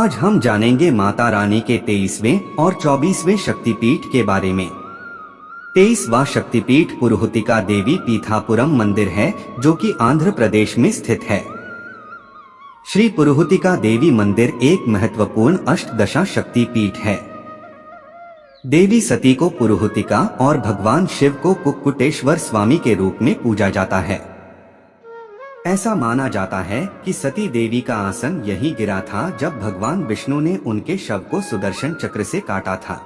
आज हम जानेंगे माता रानी के 23वें और 24वें शक्तिपीठ के बारे में। 23वां शक्तिपीठ पुरुहुतिका देवी पीठापुरम मंदिर है, जो कि आंध्र प्रदेश में स्थित है। श्री पुरुहुतिका देवी मंदिर एक महत्वपूर्ण अष्टदशा शक्तिपीठ है। देवी सती को पुरुहुतिका और भगवान शिव को कुक्कुटेश्वर स्वामी के रूप में पूजा जाता है। ऐसा माना जाता है कि सती देवी का आसन यहीं गिरा था जब भगवान विष्णु ने उनके शव को सुदर्शन चक्र से काटा था।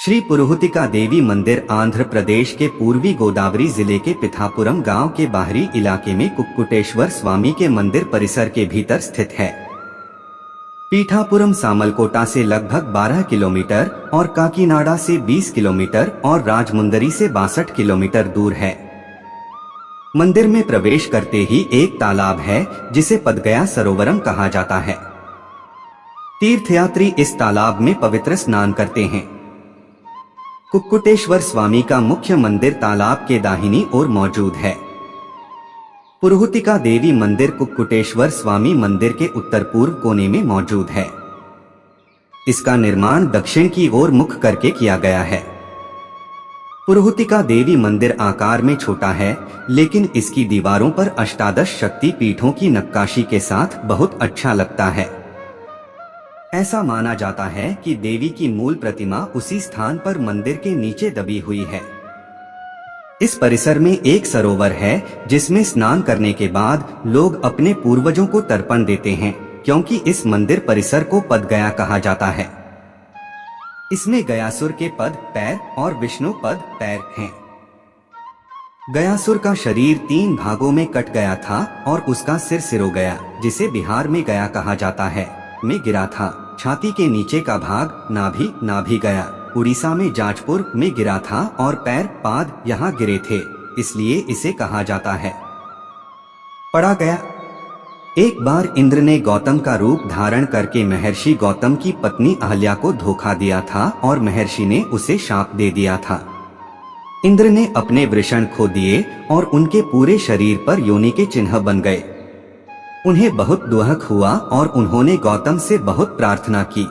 श्री पुरुहुतिका देवी मंदिर आंध्र प्रदेश के पूर्वी गोदावरी जिले के पिथापुरम गांव के बाहरी इलाके में कुक्कुटेश्वर स्वामी के मंदिर परिसर के भीतर स्थित है। पीठापुरम सामलकोटा से लगभग 12 किलोमीटर और काकीनाडा से 20 किलोमीटर और राजमुंदरी से 62 किलोमीटर दूर है। मंदिर में प्रवेश करते ही एक तालाब है जिसे पदगया सरोवरम कहा जाता है। तीर्थयात्री इस तालाब में पवित्र स्नान करते हैं। कुक्कुटेश्वर स्वामी का मुख्य मंदिर तालाब के दाहिनी ओर मौजूद है। पुरुहुतिका देवी मंदिर कुक्कुटेश्वर स्वामी मंदिर के उत्तर पूर्व कोने में मौजूद है। इसका निर्माण दक्षिण की ओर मुख करके किया गया है। पुरुहुतिका देवी मंदिर आकार में छोटा है, लेकिन इसकी दीवारों पर अष्टादश शक्ति पीठों की नक्काशी के साथ बहुत अच्छा लगता है। ऐसा माना जाता है कि देवी की मूल प्रतिमा उसी स्थान पर मंदिर के नीचे दबी हुई है। इस परिसर में एक सरोवर है जिसमें स्नान करने के बाद लोग अपने पूर्वजों को तर्पण देते हैं, क्योंकि इस मंदिर परिसर को पदगया कहा जाता है। इसमें गयासुर के पद पैर और विष्णु पद पैर हैं। गयासुर का शरीर 3 भागों में कट गया था और उसका सिर सिरो गया, जिसे बिहार में गया कहा जाता है, में गिरा था। छाती के नीचे का भाग नाभि गया उड़ीसा में जाजपुर में गिरा था और पैर पाद यहाँ गिरे थे, इसलिए इसे कहा जाता है पड़ा गया। एक बार इंद्र ने गौतम का रूप धारण करके महर्षि गौतम की पत्नी अहल्या को धोखा दिया था और महर्षि ने उसे शाप दे दिया था। इंद्र ने अपने वृषण खो दिए और उनके पूरे शरीर पर योनि के चिन्ह बन गए। उन्हें बहुत दुख हुआ और उन्होंने गौतम से बहुत प्रार्थना की।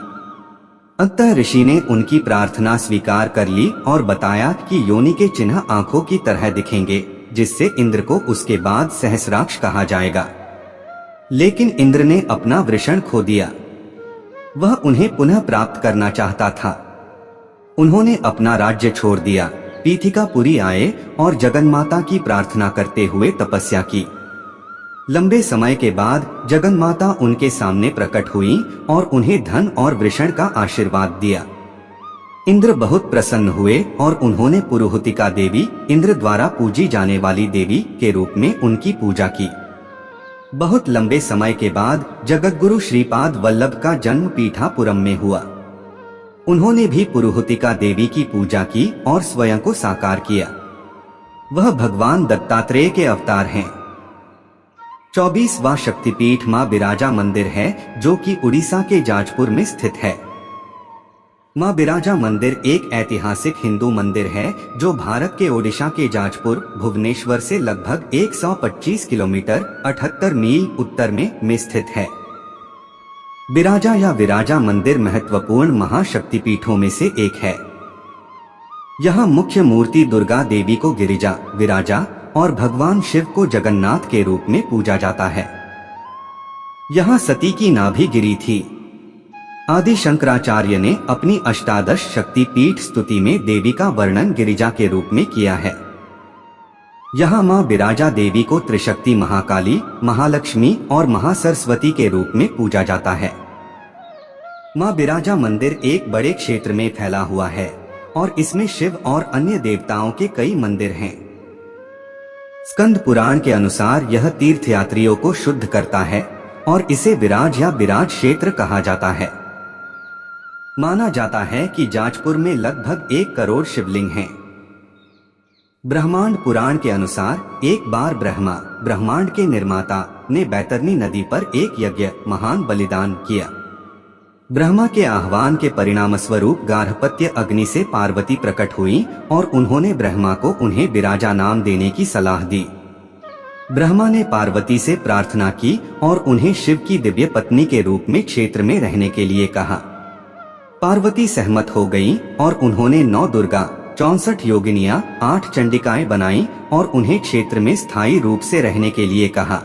अंततः ऋषि ने उनकी प्रार्थना स्वीकार कर ली और बताया कि योनि के चिन्ह आंखों की तरह दिखेंगे, जिससे इंद्र को उसके बाद सहस्राक्ष कहा जाएगा। लेकिन इंद्र ने अपना वृषण खो दिया। वह उन्हें पुनः प्राप्त करना चाहता था। उन्होंने अपना राज्य छोड़ दिया, पीठिकापुरी आए और जगन्माता की प्रार्थना करते हुए तपस्या की। लंबे समय के बाद जगन्माता उनके सामने प्रकट हुई और उन्हें धन और वृषण का आशीर्वाद दिया। इंद्र बहुत प्रसन्न हुए और उन्होंने पुरुहुतिका देवी, इंद्र द्वारा पूजी जाने वाली देवी के रूप में उनकी पूजा की। बहुत लंबे समय के बाद जगद्गुरु श्रीपाद वल्लभ का जन्म पीठापुरम में हुआ। उन्होंने भी पुरुहुतिका देवी की पूजा की और स्वयं को साकार किया। वह भगवान दत्तात्रेय के अवतार हैं। 24वां शक्तिपीठ मां बिराजा मंदिर है, जो कि उड़ीसा के जाजपुर में स्थित है। मां बिराजा मंदिर एक ऐतिहासिक हिंदू मंदिर है जो भारत के ओडिशा के जाजपुर, भुवनेश्वर से लगभग 125 किलोमीटर 78 मील उत्तर में स्थित है। बिराजा या विराजा मंदिर महत्वपूर्ण महाशक्तिपीठों में से एक है। यहाँ मुख्य मूर्ति दुर्गा देवी को गिरिजा, विराजा और भगवान शिव को जगन्नाथ के रूप में पूजा जाता है। यहाँ सती की नाभि गिरी थी। आदि शंकराचार्य ने अपनी अष्टादश शक्ति पीठ स्तुति में देवी का वर्णन गिरिजा के रूप में किया है। यहाँ मां बिराजा देवी को त्रिशक्ति महाकाली, महालक्ष्मी और महासरस्वती के रूप में पूजा जाता है। मां बिराजा मंदिर एक बड़े क्षेत्र में फैला हुआ है और इसमें शिव और अन्य देवताओं के कई मंदिर हैं। स्कंद पुराण के अनुसार यह तीर्थयात्रियों को शुद्ध करता है और इसे विराज या विराज क्षेत्र कहा जाता है। माना जाता है कि जाजपुर में लगभग 1 करोड़ शिवलिंग हैं। ब्रह्मांड पुराण के अनुसार एक बार ब्रह्मा, ब्रह्मांड के निर्माता, ने बैतरनी नदी पर एक यज्ञ, महान बलिदान किया। ब्रह्मा के आह्वान के परिणाम स्वरूप गार्हपत्य अग्नि से पार्वती प्रकट हुई और उन्होंने ब्रह्मा को उन्हें विराजा नाम देने की सलाह दी। ब्रह्मा ने पार्वती से प्रार्थना की और उन्हें शिव की दिव्य पत्नी के रूप में क्षेत्र में रहने के लिए कहा। पार्वती सहमत हो गईं और उन्होंने 9 दुर्गा, 64 योगिनियां, 8 चंडिकाएं बनाई और उन्हें क्षेत्र में स्थायी रूप से रहने के लिए कहा।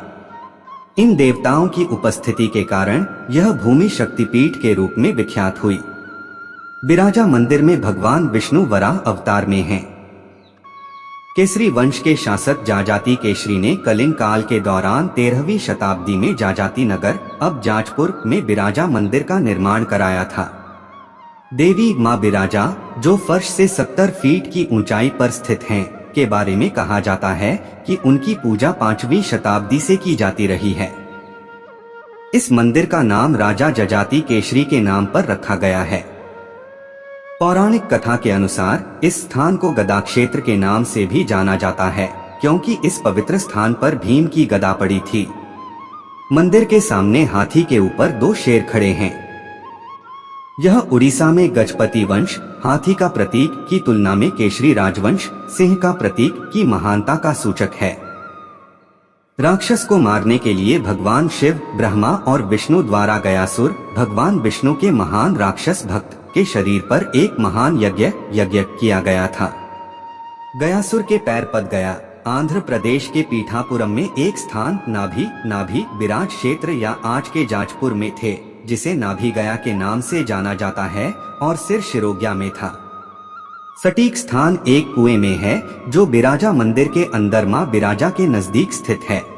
इन देवताओं की उपस्थिति के कारण यह भूमि शक्तिपीठ के रूप में विख्यात हुई। बिराजा मंदिर में भगवान विष्णु वराह अवतार में हैं। केसरी वंश के शासक जाजाति केसरी ने कलिंग काल के दौरान 13वीं शताब्दी में जाजाति नगर, अब जाजपुर में बिराजा मंदिर का निर्माण कराया था। देवी मां बिराजा, जो फर्श से 70 फीट की ऊंचाई पर स्थित हैं, के बारे में कहा जाता है कि उनकी पूजा 5वीं शताब्दी से की जाती रही है। इस मंदिर का नाम राजा जजाति केसरी के नाम पर रखा गया है। पौराणिक कथा के अनुसार इस स्थान को गदा क्षेत्र के नाम से भी जाना जाता है, क्योंकि इस पवित्र स्थान पर भीम की गदा पड़ी थी। मंदिर के सामने हाथी के ऊपर 2 शेर खड़े हैं। यह उड़ीसा में गजपति वंश, हाथी का प्रतीक, की तुलना में केसरी राजवंश, सिंह का प्रतीक, की महानता का सूचक है। राक्षस को मारने के लिए भगवान शिव, ब्रह्मा और विष्णु द्वारा गयासुर, भगवान विष्णु के महान राक्षस भक्त, के शरीर पर एक महान यज्ञ किया गया था। गयासुर के पैर पद गया, आंध्र प्रदेश के पीठापुरम में एक स्थान नाभि विराट क्षेत्र या आज के जाजपुर में थे, जिसे नाभि गया के नाम से जाना जाता है, और सिर शिरोग्या में था। सटीक स्थान एक कुएं में है, जो बिराजा मंदिर के अंदर मां बिराजा के नजदीक स्थित है।